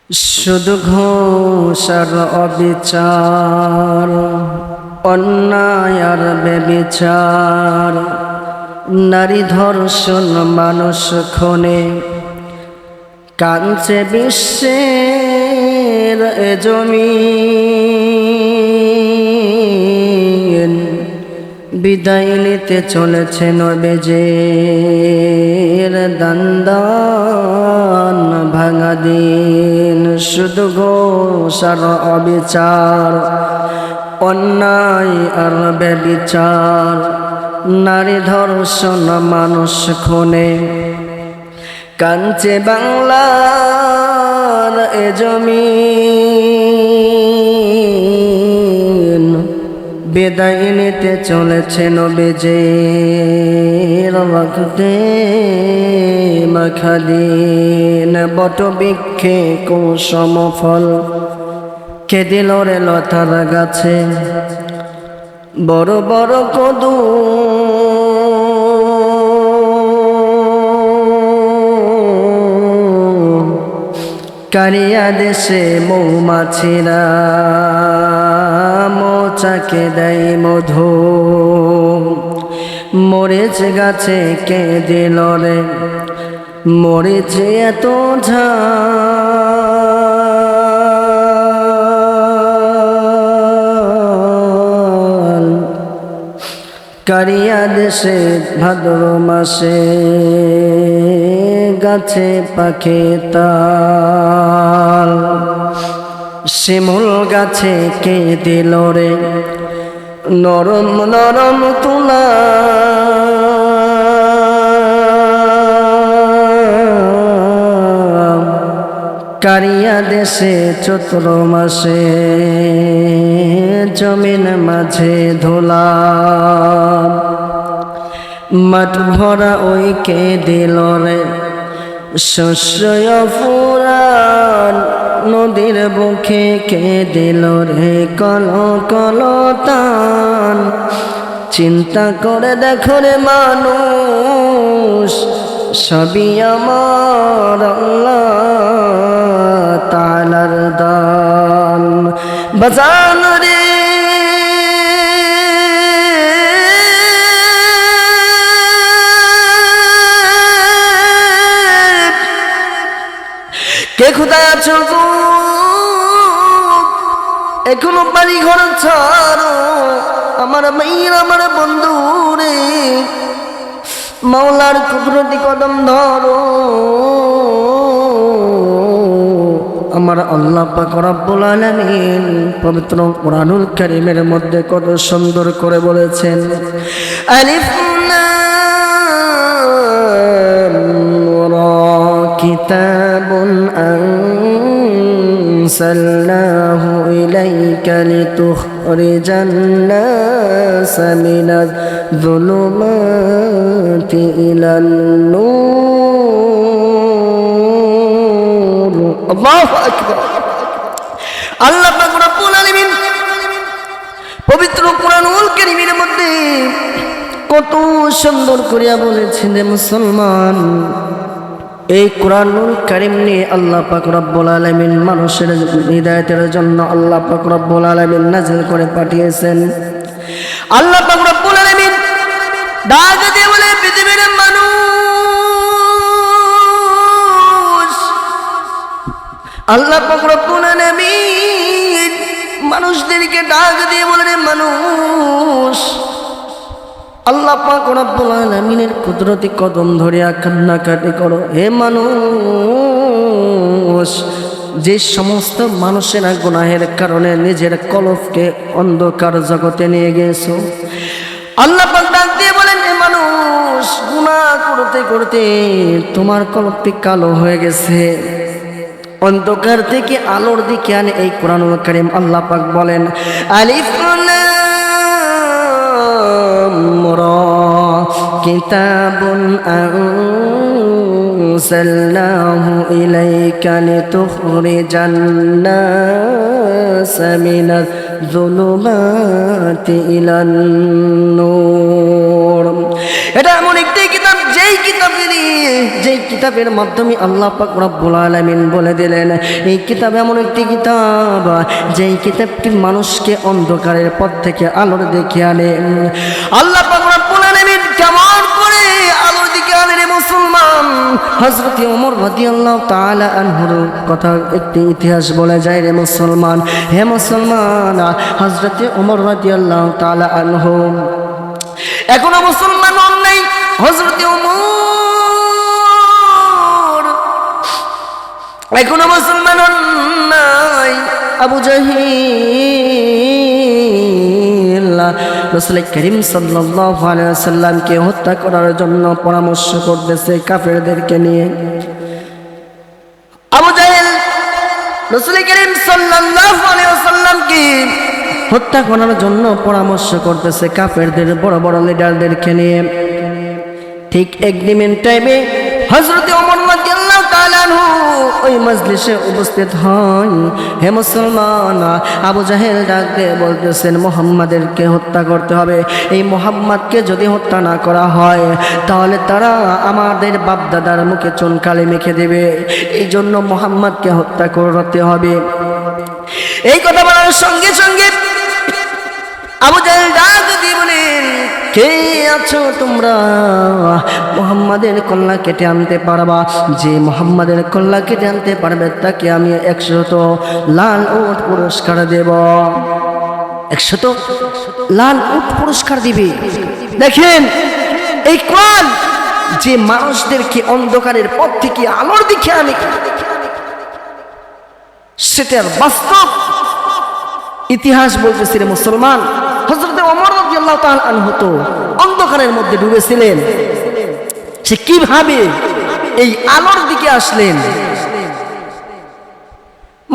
শুধু ঘুষ আর অবিচার, অন্যায় আর বেবিচার, নারী ধর্ষণ, মানুষ খুনে, কাঁদছে বিশ্বের এ জমিন। বিদায় নিতে চলেছে নবীজির দান ভাঙা দিন। শুধু ঘুষ আর অবিচার, অন্যায় আর বেবিচার, নারী ধর্ষণ, মানুষ খুনে, কাঁদছে বাংলার এ জমিন। বিদায় নিতে চলেছে নবীজির রক্তে মাখা দিন। বটবৃক্ষে কুসুম ফল, কে দিল রে লতার গাছে, বড় বড় কদু কারিয়া দেশে মৌমাছিরা মৌচাকে দেয় মধু। মরিচ গাছে কে দিল রে মরিচ এত ঝাল। কারিয়া দেশে ভাদ্র মাসে গাছে পাখে তাল। শিমুল গাছে কে দিল রে নরম নরম তুলা। কারিয়া দেশে চৈত্র মাসে জমিন মাঝে ধুলা। মাঠ ভরা ওই কে দিল রে শস্য ফুরান। নদীর বুকে কে দিল রে কল কল তান। চিন্তা করে দেখো রে মানুষ, সবই আমার আল্লাহ তাআলার দান। বাজান রে কে কোথায় আছো গো, এখনো বাড়ি ঘর ছাড়ো। আমার মাইর আমার বন্ধু রে, মাওলার কুদরতি কদম ধরো। আমার আল্লাহ পাক রব্বুল আলামিন পবিত্র কুরআনুল কারীমের মধ্যে কত সুন্দর করে বলেছেন, আলিফ লাম রা কিতাবুন আনসালনাহু ইলাইকা লিতুখরিজান নাসা মিনাজ যুলুমাতি ইলান নূর। আল্লাহু আকবার। আল্লাহ পাক রব্বুল আলামিন পবিত্র কুরআনুল কারীমের মধ্যে কত সুন্দর করিয়া বলেছেন রে মুসলমান। এই কুরআনুল কারীম নিয়ে আল্লাহ পাক রব্বুল আলামিন মানুষের হিদায়াতের জন্য আল্লাহ পাক রব্বুল আলামিন নাযিল করে পাঠিয়েছেন। আল্লাহ পাক রব্বুল আলামিন ডাক দিয়ে বলে, পৃথিবীর মানুষ। আল্লাহ পাক রব্বুল আলামিন মানুষদেরকে ডাক দিয়ে বলে, রে মানুষ, আল্লাহ পাক রব্বুল আলামিনের কুদরতি কদম ধরিয়া কান্নাকাটি করো। হে মানুষ, যে সমস্ত মানুষেরা গুনাহের কারণে নিজের কলবকে অন্ধকার জগতে নিয়ে গেছো, আল্লাহ পাক ডাক দিয়ে বলেন, হে মানুষ, গুনাহ করতে করতে তোমার কলবটি কালো হয়ে গেছে। অন্ধকার থেকে আলোর দিকে আনে এই কুরআনুল কারীম। আল্লাহ পাক বলেন, আলিফ কিতাবুন আনসালনাহু ইলাইকা লিতুখরিজান নাসা মিনাজ যুলুমাতি ইলান নূর। এটা এমন একটি কিতাব যে যেই কিতাবের মাধ্যমে আল্লাহ পাক রব্বুল আলামিন বলে দিলেন, এই কিতাব এমন একটি কিতাব যেই কিতাবটি মানুষকে অন্ধকারের পথ থেকে আলোর দিকে আনে। আল্লাহ পাক রব্বুল আলামিন কেমন করে আলোর দিকে আনে রে মুসলমান? হযরত ওমর রাদিয়াল্লাহু তাআলা আনহুর কথা একটি ইতিহাস বলে যায় রে মুসলমান। হে মুসলমান, হযরত ওমর রাদিয়াল্লাহু তাআলা আনহু এখনো মুসলমান হন নাই। হযরত ওমর এখনো মুসলমান হন নাই। আবু জাহিল রাসূল করিম সাল্লাল্লাহু আলাইহি ওয়াসাল্লামকে হত্যা করার জন্য পরামর্শ করতেছে কাফেরদেরকে নিয়ে। আবু জাহেল রাসূল করিম সাল্লাল্লাহু আলাইহি ওয়াসাল্লামকে হত্যা করার জন্য পরামর্শ করতেছে কাফেরদের বড় বড় লিডারদেরকে নিয়ে। ঠিক এগ্রিমেন্ট টাইমে হযরত ওমর রাদিয়াল্লাহু তাআলা আনহু ওই মজলিসে উপস্থিত হন। হে মুসলমান, আবু জাহেল ডাক দিয়ে বলতেছেন মুহাম্মাদেরকে হত্যা করতে হবে। এই মুহাম্মাদকে যদি হত্যা না করা হয় তাহলে তারা আমাদের বাপদাদার মুখে চুনকালি মেখে দেবে। এই জন্য মুহাম্মাদকে হত্যা করতে হবে। এই কথা বলার সঙ্গে সঙ্গে আবু জাহেল ডাক দিয়ে বলেন, কে আছো তোমরা মুহাম্মাদের কল্লা কেটে আনতে পারবা? যে মুহাম্মাদের কল্লা কেটে আনতে পারবে তাকে আমি 100 লাল উট পুরস্কার দেব। 100 লাল উট পুরস্কার দিবে। দেখেন এই কোরআন যে মানুষদেরকে অন্ধকারের পথ থেকে আলোর দিকে আনে, সেটার বাস্তব ইতিহাস বলতেছে রে মুসলমান। হযরত ওমর রাদিয়াল্লাহু তাআলা আনহু তো অন্ধকারের মধ্যে ডুবেছিলেন, সে কিভাবে এই আলোর দিকে আসলেন?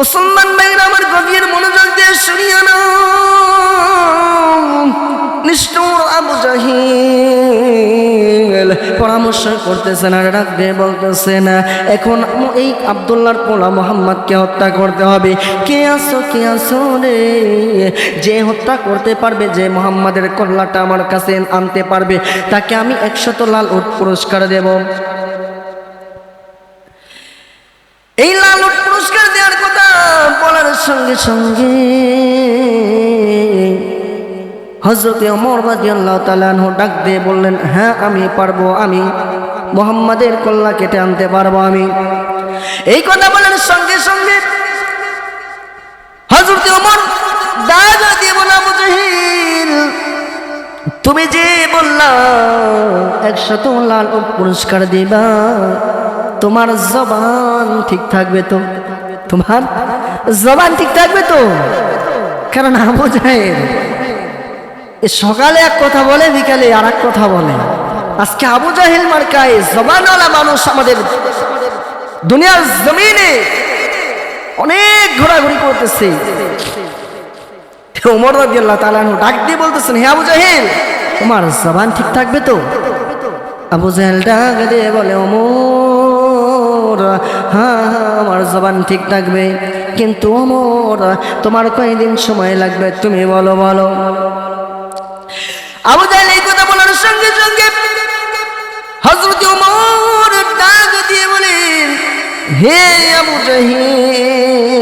মুসলমান ভাইরা আমার গভীর মনোযোগ দিয়ে শুনিয়া নাও। নিষ্ঠুর আবু জাহিল পরামর্শ করতেছেন আর ডাক দিয়ে বলতেছেন, এখন এই আব্দুল্লাহর পোলা মুহাম্মদকে হত্যা করতে হবে। কে আসো রে? যে হত্যা করতে পারবে, যে মুহাম্মাদের কল্লাটা আমার কাছে আনতে পারবে, তাকে আমি 100 লাল উট পুরস্কার দেব। এই লাল উট পুরস্কার দেওয়ার কথা বলার সঙ্গে সঙ্গে হযরত ওমর রাদিয়াল্লাহু তাআলা আনহু ডাক দিয়ে বললেন, হ্যাঁ আমি পারবো, আমি মুহাম্মাদের কল্লা কেটে আনতে পারবো আমি। এই কথা বলার সঙ্গে সঙ্গে হযরত ওমর ডাক দিয়ে বললেন, আবু জাহিল তুমি যে বললা 100 লাল উট পুরস্কার দিবা, তোমার জবান ঠিক থাকবে তো? তোমার জবান ঠিক থাকবে তো? কারণ আবু জাহেল সকালে এক কথা বলে, বিকালে আর এক কথা বলে। আজকে আবু জাহেল মার্কায় জবানওয়ালা মানুষ আমাদের দুনিয়ার জমিনে অনেক ঘোরাঘুরি করতেছে। ওমর রাদিয়াল্লাহু তাআলা আনহু ডাক দিয়ে বলতেছেন, হে আবু জাহেল তোমার জবান ঠিক থাকবে তো? আবু জাহেল ডাক দিয়ে বলে, ওমর হ্যাঁ আমার জবান ঠিক থাকবে, কিন্তু ওমর তোমার কয়দিন সময় লাগবে তুমি বলো। আবু জাহেল এই কথা বলার সঙ্গে সঙ্গে হযরত ওমর ডাক দিয়ে বলেন, হে আবু জাহেল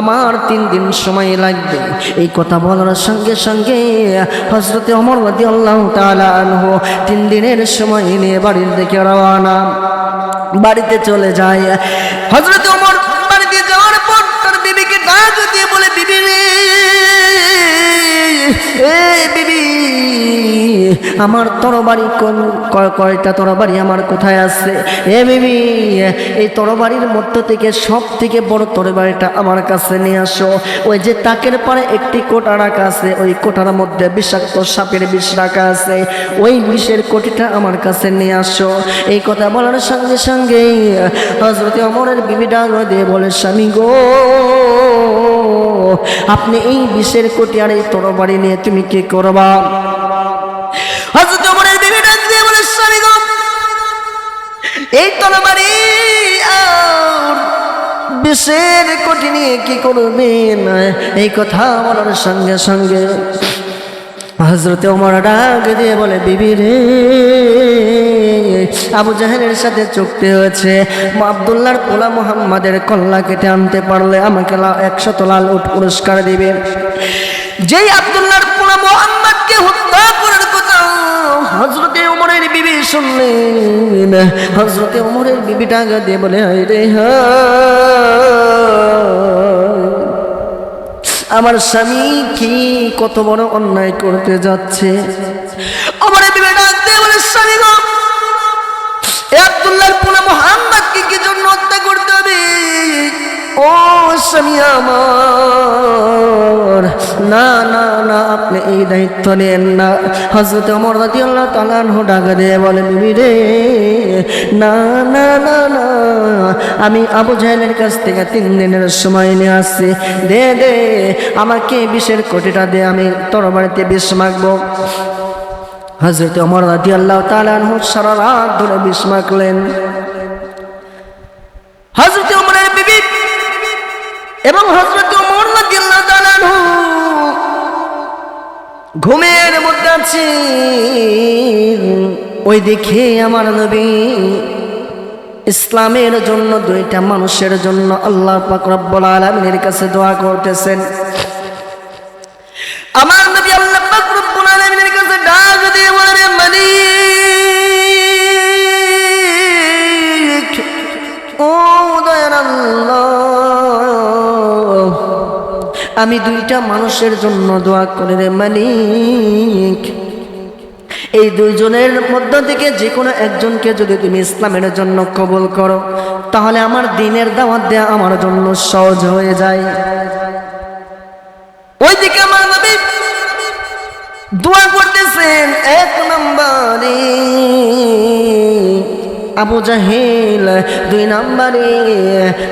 আমার 3 দিন সময় লাগবে। এই কথা বলার সঙ্গে সঙ্গে হযরত ওমর রাদিয়াল্লাহু তাআলা আনহু 3 দিনের সময় নিয়ে বাড়ির দিকে রওনা, বাড়িতে চলে যায়। হযরত ওমর বাড়িতে যাওয়ার পর তার বিবিকে ডাক দিয়ে বলে, বিবি রে, বিবি আমার তরবারি কয়টা তরবারি আমার কোথায় আছে? বিবি এই তরবারির মধ্য থেকে সব থেকে বড় তরবারিটা আমার কাছে নিয়ে আসো। ওই যে তাকের পরে একটি কোটা রাখা আছে, ওই কোটার মধ্যে বিষাক্ত সাপের বিষ রাখা আছে, ওই বিষের কোটিটা আমার কাছে নিয়ে আসো। এই কথা বলার সঙ্গে সঙ্গে হযরত ওমরের বিবি ডাক দিয়ে বলে, স্বামী গো, আপনি এই বিষের কোটি আর এই তরবারি নিয়ে তুমি কি করবা? হযরত ওমরের বিবি ডাক দিয়ে বলে, স্বামী গো, এই তরবারি আর বিষের কোটি নিয়ে কি করবেন? এই কথা বলার সঙ্গে সঙ্গে হযরতে ওমর ডাক দিয়ে বলে, বিবি রে, আবু জাহেলের সাথে চুক্তি হয়েছে, আব্দুল্লাহর পোলা মুহাম্মাদের কল্লা কেটে আনতে পারলে আমাকে 100 লাল উট পুরস্কার দিবে। যেই আব্দুল্লাহর পোলা মুহাম্মাদকে হত্যা করার কথা হযরতে ওমরের বিবি শুনলেন, হযরতে ওমরের বিবি ডাক দিয়ে বলে, হায় রে আমার স্বামী কি কত বড় অন্যায় করতে যাচ্ছে। ওমরের বিবি ডাক দিয়ে বলে, স্বামী গো, আব্দুল্লাহর পোলা মুহাম্মাদকে কি জন্য হত্যা করতে হবে? ও স্বামী আমার, না না না, আপনি এই দায়িত্ব নেন না। হযরত ওমর রাদিয়াল্লাহু তাআলা আনহু ডাক দিয়ে বলে, বিবি রে, না না না না, আমি আবু জাহেলের কাছ থেকে 3 দিনের সময় নিয়ে আসছি, দে দে আমাকে বিষের কোটিটা দে, আমি তরবারিতে বিষ মাখবো। হযরত ওমর রাদিয়াল্লাহু তাআলা আনহু সারা রাত ধরে বিষ মাখলেন। হযরত ওমরের বিবি এবং হযরত ওমর রাদিয়াল্লাহু তাআলা আনহু ঘুমের মধ্যে আছে। ওই দেখে আমার নবী ইসলামের জন্য 2টা মানুষের জন্য আল্লাহ পাক রব্বুল আলামিনের কাছে দোয়া করতেছেন। আমার নবী আল্লাহ পাক রব্বুল আলামিনের কাছে ডাক দিয়ে বলেন, মালিক, ও দয়ার আল্লাহ, আমি 2টা মানুষের জন্য দোয়া করি রে মালিক, এই 2 জনের মধ্য থেকে যে কোনো একজনকে যদি তুমি ইসলামের জন্য কবুল করো, তাহলে আমার দ্বীনের দাওয়াত দেয়া আমার জন্য সহজ হয়ে যায়। ওইদিকে আমার নবী দোয়া করতেছেন। 1 নম্বরে আবু জাহেল, 2 নম্বরে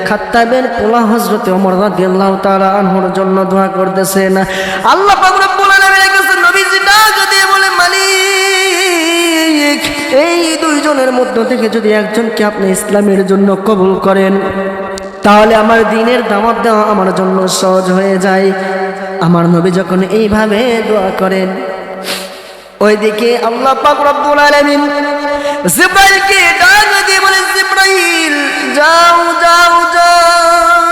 খাত্তাবের পোলা হযরত ওমর রাদিয়াল্লাহু তাআলা আনহুর জন্য দোয়া করতেছেন। আল্লাহ পাক রব্বুল আলামিনের কাছে নবীজি ডাক দিয়ে বলে, মালিক, এই 2 জনের মধ্য থেকে যদি একজনকে আপনি ইসলামের জন্য কবুল করেন, তাহলে আমার দ্বীনের দাওয়াত দেওয়া আমার জন্য সহজ হয়ে যায়। আমার নবী যখন এইভাবে দোয়া করেন, ওইদিকে আল্লাহ পাক রব্বুল আলামিন জিবরাইলকে ডাক দিয়ে বলে, জিবরাইল, যাও যাও যাও,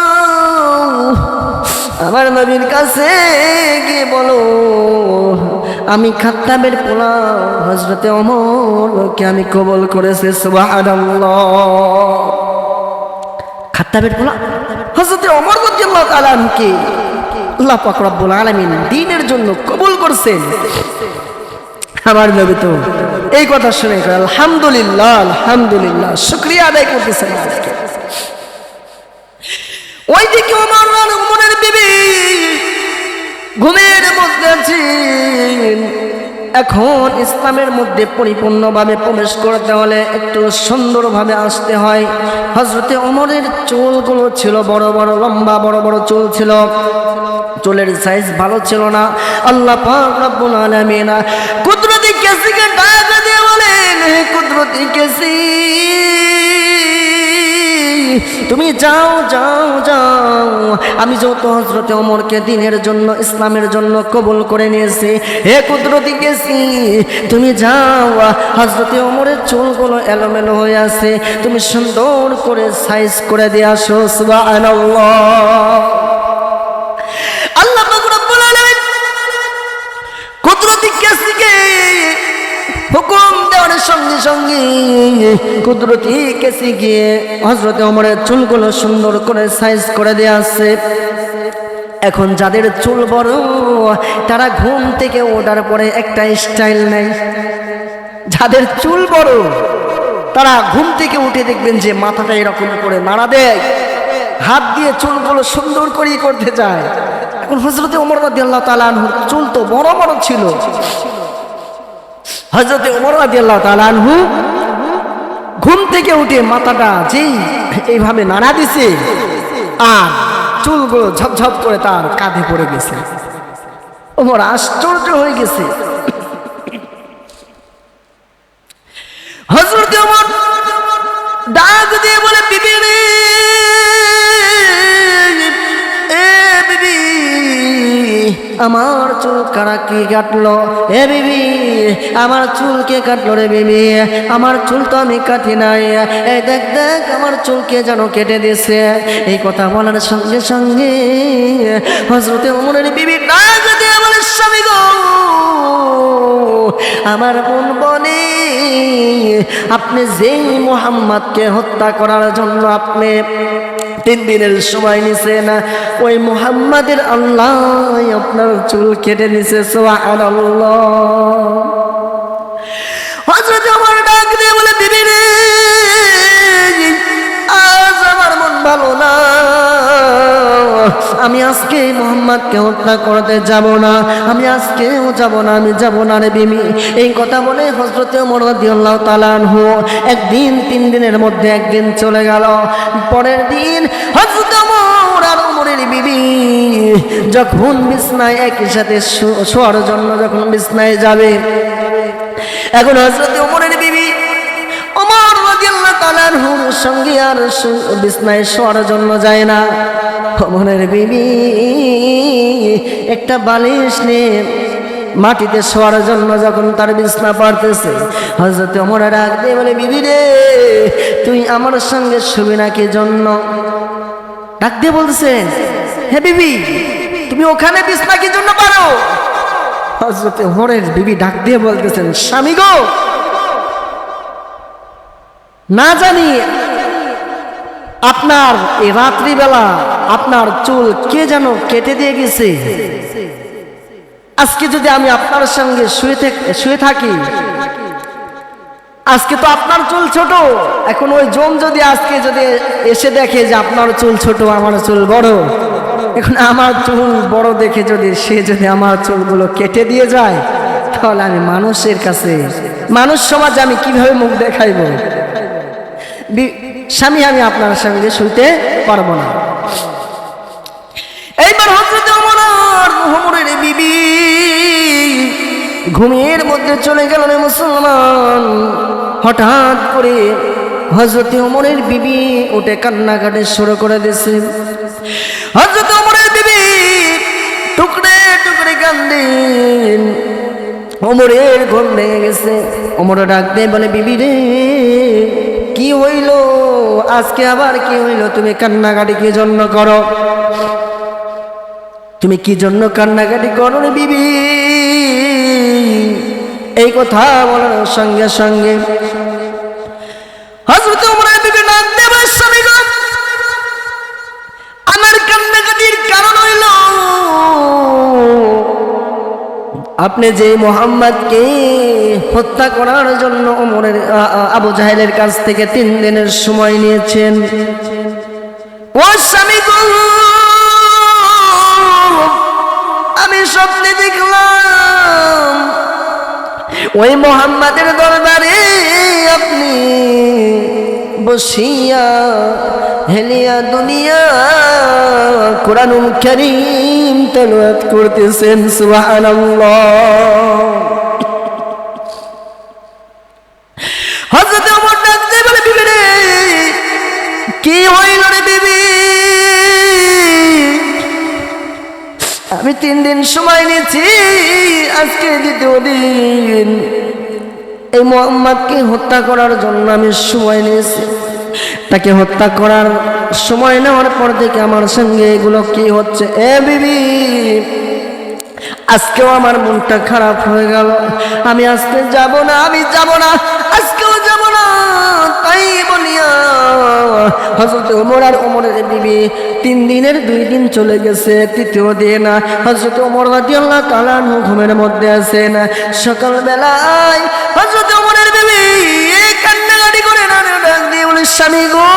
আমার নবীর কাছে গিয়ে বলো, আমি খাত্তাবের পোলা হযরতে ওমরকে আমি কবুল করেছি। সুবহানাল্লাহ। খাত্তাবের পোলা হযরতে ওমর রাদিয়াল্লাহু তাআলা আনহুকে আল্লাহ পাক রব্বুল আলামিন দ্বীনের জন্য কবুল করছেন। আমার নবী তো এই কথা শুনে আলহামদুলিল্লাহ, আলহামদুলিল্লাহ, শুকরিয়া আদায় করতেছেন। ওইদিকে ওমরের বিবি ঘুমের মধ্যে আছেন। এখন ইসলামের মধ্যে পরিপূর্ণভাবে প্রবেশ করতে হলে একটু সুন্দরভাবে আসতে হয়। হযরতে ওমরের চুলগুলো ছিল বড় বড়, লম্বা বড় বড় চুল ছিল, চুলের সাইজ ভালো ছিল না। আল্লাহ পাক রব্বুল আলামিন কুদরতি কেসিকে ডাক দিয়ে বলেন, হে কুদরতি কেসি, তুমি যাও যাও যাও, আমি যত হযরতে ওমরকে দ্বীনের জন্য ইসলামের জন্য কবুল করে নিয়েছি, হে কুদরতি কেসি, তুমি যাও, হযরতে ওমরের চুলগুলো এলোমেলো হয়ে আছে, তুমি সুন্দর করে সাইজ করে দিয়ে আসো। সুবহানাল্লাহ। আল্লাহ পাক রব্বুল আলামিন কুদরতি কেসিকে হুকুম দেওয়ার সঙ্গে সঙ্গে কুদরতি কেসি গিয়ে হযরতে ওমরের চুলগুলো সুন্দর করে সাইজ করে দিয়ে আসছে। এখন যাদের চুল বড়, তারা ঘুম থেকে ওঠার পরে একটা স্টাইল নেই। যাদের চুল বড়, তারা ঘুম থেকে উঠে দেখবেন যে মাথাটা এরকম করে নাড়া দেয়, হাত দিয়ে চুলগুলো সুন্দর করে করতে চায়। এখন হযরতে ওমর রাদিয়াল্লাহু তাআলা আনহুর চুল তো বড় বড় ছিল। হযরতে ওমর রাদিয়াল্লাহু তাআলা আনহু ঘুম থেকে উঠে মাথাটা যেই এইভাবে নাড়া দিছে, আর চুলগুলো ঝপঝপ করে তার কাঁধে পড়ে গেছে। ওমর আশ্চর্য হয়ে গেছে। হযরতে ওমর ডাক দিয়ে বলে, বিবি রে, এ বিবি, আমার চুল কারা কি কাটলো? এ বিবি, আমার চুল কে কাটলো রে বিবি? আমার চুল তো আমি কাটি নাই, এই দেখ দেখ আমার চুলকে যেন কেটে দিয়েছে। এই কথা বলার সঙ্গে সঙ্গে হযরতে ওমরের বিবি ডাক দিয়ে বলে, স্বামী গো, আমার বোন বলে, আপনি যেই মুহাম্মদকে হত্যা করার জন্য আপনি 3 দিনের সময় নিছেন, ওই মুহাম্মাদের আল্লাহ আপনার চুল কেটে নিছে। সুবহানাল্লাহ। হযরত ওমর ডাক দিয়ে বলে, বিবি রে, আজ আমার মন ভালো না, আমি আজকে মুহাম্মদকে হত্যা করতে যাব না, আমি আজকেও যাব না, আমি যাব না রে বিবি। এই কথা বলে হযরত ওমর রাদিয়াল্লাহু তাআলা আনহু একদিন 3 দিনের মধ্যে একদিন চলে গেল। পরের দিন হযরত ওমর আর ওমরের বিবি যখন বিছনায় একই সাথে শোয়ার জন্য যখন বিছনায় যাবে, এখন হযরত ওমরের বিবি ওমর রাদিয়াল্লাহু তাআলা আনহুর সঙ্গে আর বিছনায় শোয়ার জন্য যায় না। ওমরের বিবি একটা বালিশ নিয়ে মাটিতে শোয়ার জন্য যখন তার বিছনা পারতেছে, হযরত ওমর ডাক দিয়ে বলে, বিবি রে, তুই আমার সঙ্গে শুবি না কি জন্য? ডাক দিয়ে বলতেছেন, হে বিবি, তুমি ওখানে বিছনা কি জন্য পারো? হযরত ওমরের বিবি ডাক দিয়ে বলতেছেন, স্বামী গো, না জানি আপনার এই রাত্রিবেলা আপনার চুল কে যেন কেটে দিয়ে গেছে। আজকে যদি আমি আপনার সঙ্গে শুয়ে থাকি, আজকে তো আপনার চুল ছোট, এখন ওই জম যদি আজকে যদি এসে দেখে যে আপনার চুল ছোট, আমার চুল বড়, এখন আমার চুল বড় দেখে সে যদি আমার চুলগুলো কেটে দিয়ে যায়, তাহলে আমি মানুষের কাছে, মানুষ সমাজে আমি কিভাবে মুখ দেখাইব? স্বামী, আমি আপনার সঙ্গে শুইতে পারবো না। এইবার হযরত ওমরের বিবি ঘুমের মধ্যে চলে গেল রে মুসলমান। হঠাৎ করে হযরত ওমরের বিবি উঠে কান্নাকাটি শুরু করে দিয়েছে। হযরত ওমরের বিবি টুকরে টুকরে কান্দেন। ওমরের ঘুম ভেঙে গেছে। ওমর ডাক দিয়ে বলে, বিবি রে, কি হইল আজকে? আবার কি হইল? তুমি কান্নাকাটি কি জন্য করো? তুমি কি জন্য কান্নাকাটি করো রে বিবি? এই কথা বলার সঙ্গে সঙ্গে হযরত ওমরের বিবি ডাক দিয়ে বলে, স্বামী গো, আমার কান্নাকাটির কারণ হইল আপনি যে মুহাম্মদকে হত্যা করার জন্য ওমরের আবু জাহেলের কাছ থেকে 3 দিনের সময় নিয়েছেন। ও স্বামী গো, আমি স্বপ্নে দেখলাম ওই মুহাম্মাদের দরবারে আপনি বসিয়া হেলিয়া দুনিয়া কোরআনুল কারীম তেলাওয়াত করতেছেন। সুবহানাল্লাহ। হযরত ওমর ডাক দিয়ে বলে, বিবি রে, কি হইল রে বিবি? আমি 3 দিন সময় নিয়েছি, আজকে 2য় দিন এই মুহাম্মদকে হত্যা করার জন্য আমি সময় নিয়েছি। তাকে হত্যা করার সময় নেওয়ার পর থেকে আমার সঙ্গে এগুলো কি হচ্ছে? এ বিবি, আজকেও আমার মনটা খারাপ হয়ে গেল। আমি আজকে যাব না, আমি যাব না, আজকেও যাব না। তাই বলিয়া হযরত ওমর আর ওমরের বিবি 3 দিনের 2 দিন চলে গেছে। 3য় দিন হযরত ওমর রাদিয়াল্লাহু তাআলা ঘুমের মধ্যে আছেন। সকালবেলায় হযরত ওমরের বিবি কান্নাকাটি করে ডাক দিয়ে বলে, স্বামী গো,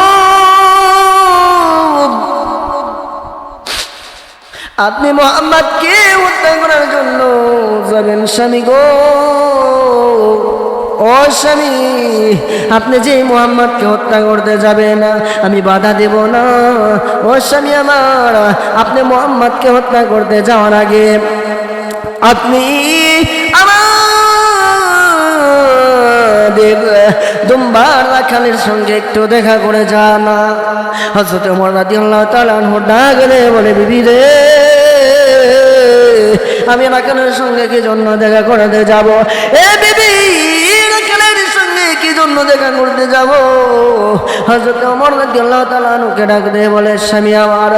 আপনি মুহাম্মদকে হত্যা করার জন্য যাবেন স্বামী গো। ও স্বামী, আপনি যে মুহাম্মদকে হত্যা করতে যাবেন, আমি বাধা দেব না। ও স্বামী আমার, আপনি মুহাম্মদকে হত্যা করতে যাওয়ার আগে আপনি আমাদের দুম্বার রাখালের সঙ্গে একটু দেখা করে যান। হযরত ওমর রাদিয়াল্লাহু তাআলা আনহু ডাক দিয়ে বলে, বিবি রে, আমি রাখালের সঙ্গে কি জন্য দেখা করতে যাব? এ বিবি, রাখালের সঙ্গে কি জন্য দেখা করতে যাব? হযরত ওমর রাদিয়াল্লাহু তাআলা আনহুকে ডাক দিয়ে বলে, স্বামী আমার,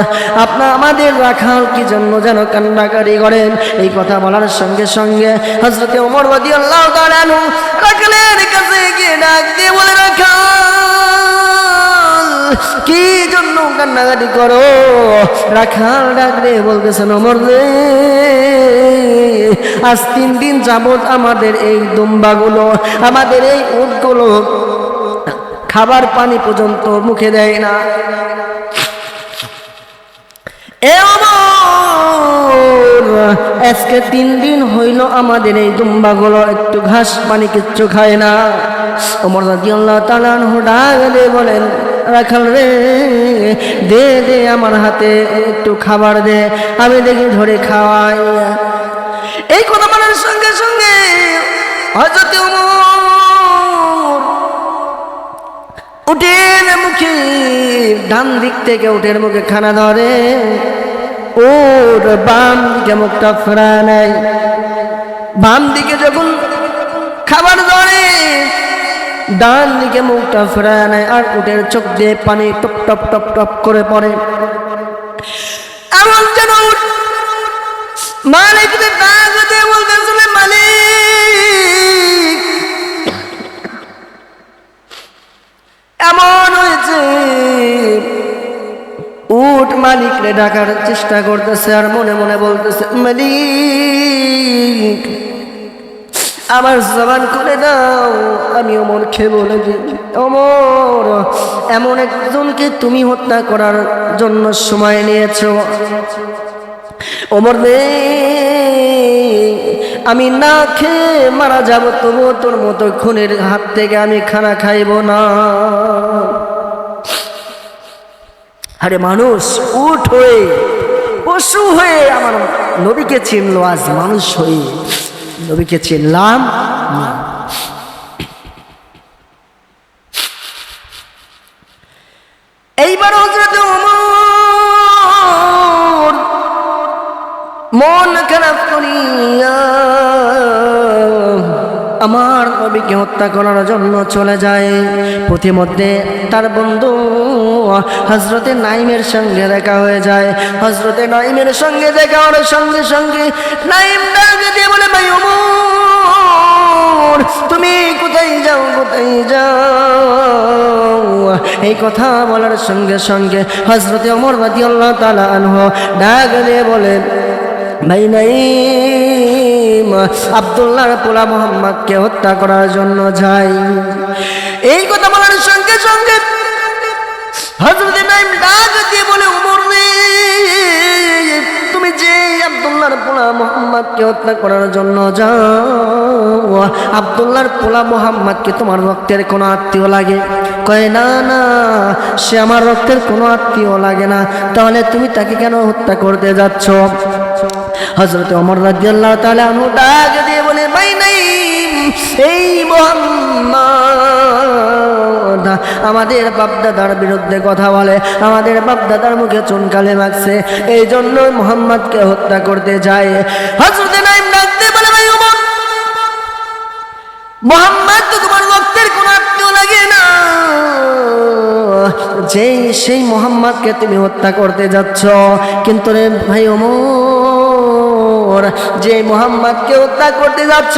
আমাদের রাখাল কি জন্য যেন কান্নাকাটি করেন। এই কথা বলার সঙ্গে সঙ্গে হযরত ওমর রাদিয়াল্লাহু তাআলা আনহু রাখালের কাছে গিয়ে ডাক দিয়ে বলে, রাখাল কি জন্য কান্নাকাটি করো? রাখাল ডাক দিয়ে বলতেছেন, ওমর রে, আজ 3 দিন যাবত আমাদের এই দুম্বাগুলো, আমাদের এই উটগুলো খাবার পানি পর্যন্ত মুখে দেয় না। আজকে 3 দিন হইল আমাদের এই দুম্বাগুলো একটু ঘাস পানি কিচ্ছু খায় না। ওমর রাদিয়াল্লাহু তাআলা আনহু ডাক দিয়ে বলেন, রাখাল রে, দে দে আমার হাতে একটু খাবার দে, আমি দেখি ধরে খাওয়াই। এই কথা বলার সঙ্গে সঙ্গে হযরত ওমর উটের মুখে, ডান দিক থেকে উটের মুখে খানা ধরে, ওর বাম দিকে মুখটা ফেরায় নেয়। বাম দিকে যখন খাবার ধরে, ডান দিকে মুখটা ফেরায় নেয়, আর উটের চোখ দিয়ে পানি টপ টপ টপ টপ করে পড়ে। এমন যেন মালিকদের ডাক দিয়ে বলতেছিল, মালিক, এমন হয়েছে। উট মালিকরে ডাকার চেষ্টা করতেছে আর মনে মনে বলতেছে, মালিক, আমার জবান খুলে দাও, আমি ওমরকে বলে দিই, ওমর, এমন একজনকে তুমি হত্যা করার জন্য সময় নিয়েছো। ওমর রে, আমি না খেয়ে মারা যাব, তবুও তোর মতো খুনের হাত থেকে আমি খানা খাইব না। আরে মানুষ উট হয়ে, পশু হয়ে আমার নবীকে চিনলো, আজ মানুষ হয়ে নবীকে চিনলাম না। এইবার হযরত ওমর মন খারাপ করিয়া আমার নবীকে হত্যা করার জন্য চলে যায়। পথিমধ্যে তার বন্ধু হযরতে নাইমের সঙ্গে দেখা হয়ে যায়। হযরতে নাইমের সঙ্গে দেখা হওয়ার সঙ্গে সঙ্গে নাইম ডাক দিয়ে বলে, ভাই ওমর, তুমি কোথায় যাও, কোথায় যাও? এই কথা বলার সঙ্গে সঙ্গে হযরতে ওমর রাদিয়াল্লাহু তাআলা আনহু ডাক দিয়ে বলেন, ভাই নাইম, আব্দুল্লাহর পোলা মুহাম্মদকে হত্যা করার জন্য যাই। এই কথা বলার সঙ্গে সঙ্গে হযরত নাইম ডাক দিয়ে বলে, ওমর রে, তুমি যে আব্দুল্লাহর পোলা মুহাম্মদকে হত্যা করার জন্য যাও, আব্দুল্লাহর পোলা মুহাম্মদকে তোমার রক্তের কোনো আত্মীয় লাগে? কয়, না না, সে আমার রক্তের কোনো আত্মীয় লাগে না। তাহলে তুমি তাকে কেন হত্যা করতে যাচ্ছ? হযরত ওমর রাদিয়াল্লাহু তাআলা আনহু ডাক দিয়ে বলে, ভাই নাইম, এই মুহাম্মদ আমাদের বাপদাদার বিরুদ্ধে কথা বলে, আমাদের বাপদাদার মুখে চুনকালি মাখছে, এই জন্য মুহাম্মদকে হত্যা করতে যায়। হযরত নাইম ডাক দিয়ে বলে, ভাই ওমর, মুহাম্মদ তো তোমার রক্তের কোনো আত্মীয় লাগে না, সেই মুহাম্মদকে তুমি হত্যা করতে যাচ্ছ। কিন্তু রে ভাই ওমর, যে মুহাম্মদকে হত্যা করতে যাচ্ছ,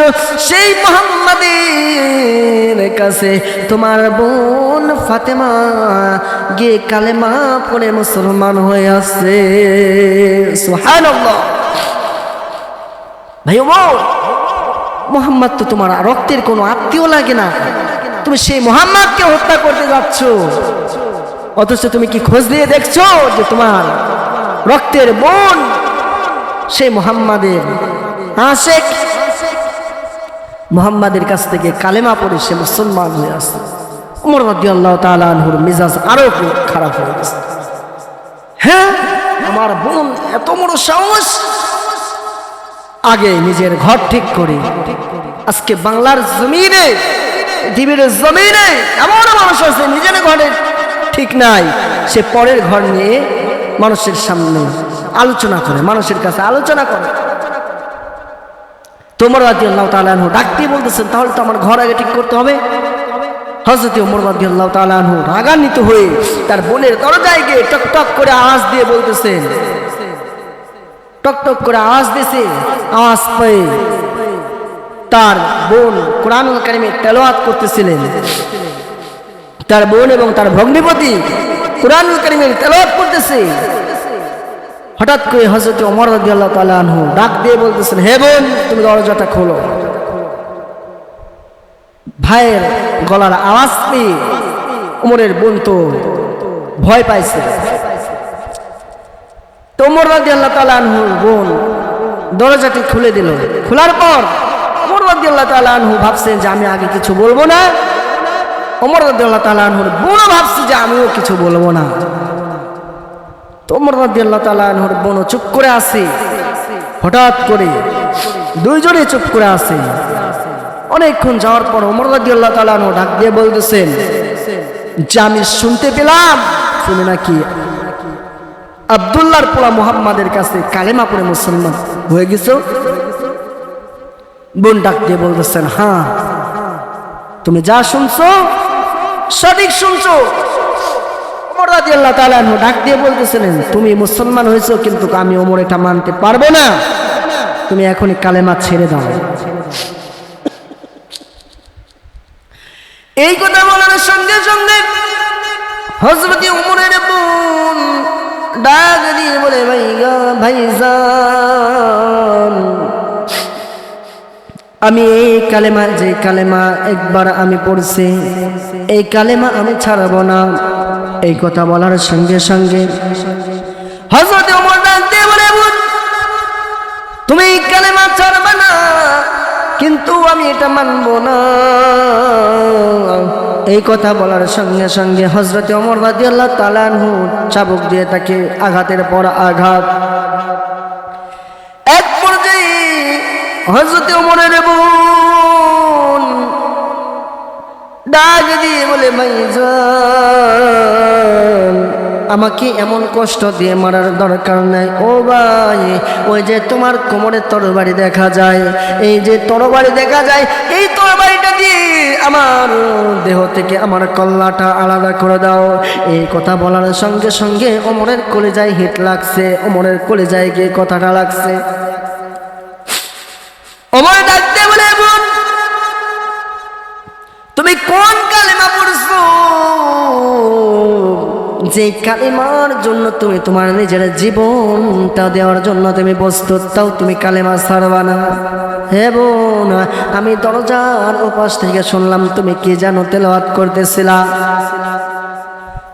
সেই মুহাম্মাদের কাছে তোমার বোন ফাতেমা গিয়ে কালেমা পড়ে মুসলমান হয়ে আসছে। সুবহানাল্লাহ। ভাই ওমর, মুহাম্মদ তো তোমার রক্তের কোনো আত্মীয় লাগে না, তুমি সেই মুহাম্মদকে হত্যা করতে যাচ্ছ, অথচ তুমি কি খোঁজ নিয়ে দেখছো যে তোমার রক্তের বোন সেই মুহাম্মাদের আশিক, মুহাম্মাদের কাছ থেকে কালেমা পড়ে সে মুসলমান হয়ে আসছে। ওমর রাদিয়াল্লাহু তাআলা আনহুর মেজাজ আরো খারাপ হয়ে গেছে। হ্যাঁ, আমার বোন এত বড় সাহস! আগে নিজের ঘর ঠিক করে, আজকে বাংলার জমিনে, পৃথিবীর জমিনে এমন মানুষ আছে নিজের ঘরে ঠিক নাই, সে পরের ঘর নিয়ে মানুষের সামনে আলোচনা করে, মানুষের কাছে আলোচনা করে। ওমর রাদিয়াল্লাহু তাআলা আনহু ডাক দিয়ে বলতেছেন, তাহলে তো আমার ঘর আগে ঠিক করতে হবে। হযরত ওমর রাদিয়াল্লাহু তাআলা আনহু রাগান্বিত হয়ে তার বোনের দরজায় গিয়ে টকটক করে আওয়াজ দিয়ে বলতেছেন, টকটক করে আওয়াজ দিয়েছে। আওয়াজ পেয়ে তার বোন কোরআনুল কারীমে তেলাওয়াত করতেছিলেন। তার বোন এবং তার ভগ্নিপতি কোরআনুল কারীমের তেলাওয়াত করতেছে। হঠাৎ করে হযরত ওমর রাদিয়াল্লাহু তাআলা আনহু ডাক দিয়ে বলতেছেন, হে বোন, তুমি দরজাটা খোলো। ভাইয়ের গলার আওয়াজ পেয়ে ওমরের বোন তো ভয় পাইছে। তো ওমর রাদিয়াল্লাহু তাআলা আনহুর বোন দরজাটি খুলে দিল। খোলার পর ওমর রাদিয়াল্লাহু তাআলা আনহু ভাবছেন যে আমি আগে কিছু বলবো না। ওমর রাদিয়াল্লাহু তাআলা আনহুর বোনও ভাবছে যে আমিও কিছু বলবো না। তো ওমর রাদিয়াল্লাহু তাআলা আনহুর বোনও চুপ করে আছে। হঠাৎ করে দুইজনে চুপ করে আছে। অনেকক্ষণ যাওয়ার পর ওমর রাদিয়াল্লাহু তাআলা আনহু ডাক দিয়ে বলতেছেন যে আমি শুনতে পেলাম শুনে নাকি আব্দুল্লাহর পোলা মুহাম্মাদের কাছে কালেমা পড়ে মুসলমান হয়ে গেছো। বোন ডাক দিয়ে বলতেছেন, হ্যাঁ, তুমি যা শুনছো সঠিক শুনছো। ওমর রাদিয়াল্লাহু তাআলা আনহু ডাক দিয়ে বলতেছিলেন, তুমি মুসলমান হয়েছো, কিন্তু আমি ওমর এটা মানতে পারবো না, তুমি এখনই কালেমা ছেড়ে দাও। এই কথা বলার সঙ্গে সঙ্গে হযরত ওমরের বোন ডাক দিয়ে বলে, ভাইজান, আমি এই কালেমা, যে কালেমা একবার আমি পড়ছি, এই কালেমা আমি ছাড়ব না। এই কথা বলার সঙ্গে সঙ্গে হযরত ওমর ডাক দিয়ে বলে, বোন, তুমি এই কালেমা ছাড়বে না, কিন্তু আমি এটা মানব না। এই কথা বলার সঙ্গে সঙ্গে হযরত ওমর রাদিয়াল্লাহু তাআলা আনহু চাবুক দিয়ে তাকে আঘাতের পর আঘাত। এক পর্যায়ে হযরত ওমরের বোন ডাক দিয়ে বলে, ভাইজান, আমাকে এমন কষ্ট দিয়ে মারার দরকার নাই। ও ভাই, ওই যে তোমার কোমরে তরবারি দেখা যায়, এই যে তরবারি দেখা যায়, এই তরবারিটা দিয়ে আমার দেহ থেকে আমার কল্লাটা আলাদা করে দাও। এই কথা বলার সঙ্গে সঙ্গে ওমরের কলিজায় হিট লাগছে, ওমরের কলিজায় গিয়ে কথাটা লাগছে। ওমর ডাকতে বলে, বোন, তুমি কোন কালেমা পড়ছো? যে কালেমার জন্য তুমি তোমার নিজের জীবনটা দেওয়ার জন্য তুমি প্রস্তুত, তাও তুমি কালেমা ছাড়বা না। হে বোন, আমি দরজার ওপাশ থেকে শুনলাম তুমি কি যেন তেলাওয়াত করতেছিলা।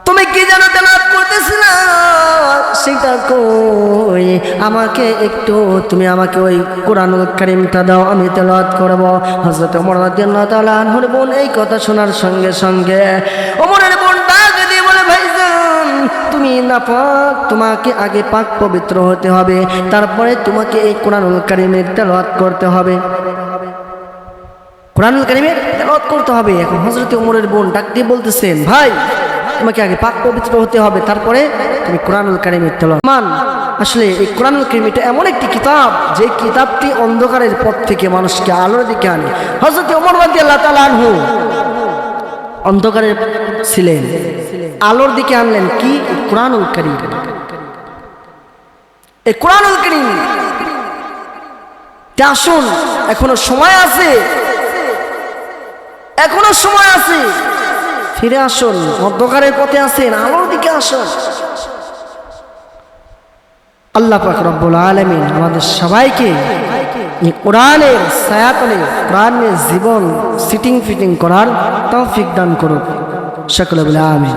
তুমি কি যেন তেলাওয়াত করতেছিলা, সেটা কই? আমাকে একটু, তুমি আমাকে ওই কোরআনুল কারীমটা দাও, আমি তেলাওয়াত করব। হযরত ওমর রাদিয়াল্লাহু তাআলা আনহুর বোন এই কথা শোনার সঙ্গে সঙ্গে ওমরের বোন ডাক দিয়ে বলে, ভাইজান, তুমি নাপাক, তোমাকে আগে পাক পবিত্র হতে হবে, তারপরে তোমাকে এই কোরআনুল কারীমের তেলাওয়াত করতে হবে। কোরআনুল কারীমের তেলাওয়াত করতে হবে। এখন হযরত ওমরের বোন ডাক দিয়ে বলতেছেন, ভাই, তোমাকে আগে পাক পবিত্র হতে হবে, তারপরে তুমি কোরআনুল কারীমের তেলাওয়াত। মান আসলে এই কোরআনুল কারীম এটা এমন একটি কিতাব, যে কিতাবটি অন্ধকারের পথ থেকে মানুষকে আলোর দিকে আনে। হযরত ওমর রাদিয়াল্লাহু তাআলা আনহু অন্ধকারের ছিলেন, আলোর দিকে আনলেন কি? কোরআনুল কারীম। এই কোরআনুল কারীম আসুন, এখনো সময় আছে, এখনো সময় আছে, ফিরে আসুন। অন্ধকারের পথে আছেন, আলোর দিকে আসুন। আল্লাহ পাক রব্বুল আলামিন আমাদের সবাইকে এই কোরআনের ছায়াতলে কোরআনের জীবন সিটিং ফিটিং করার তৌফিক দান করুক। সকলে বলে আমিন।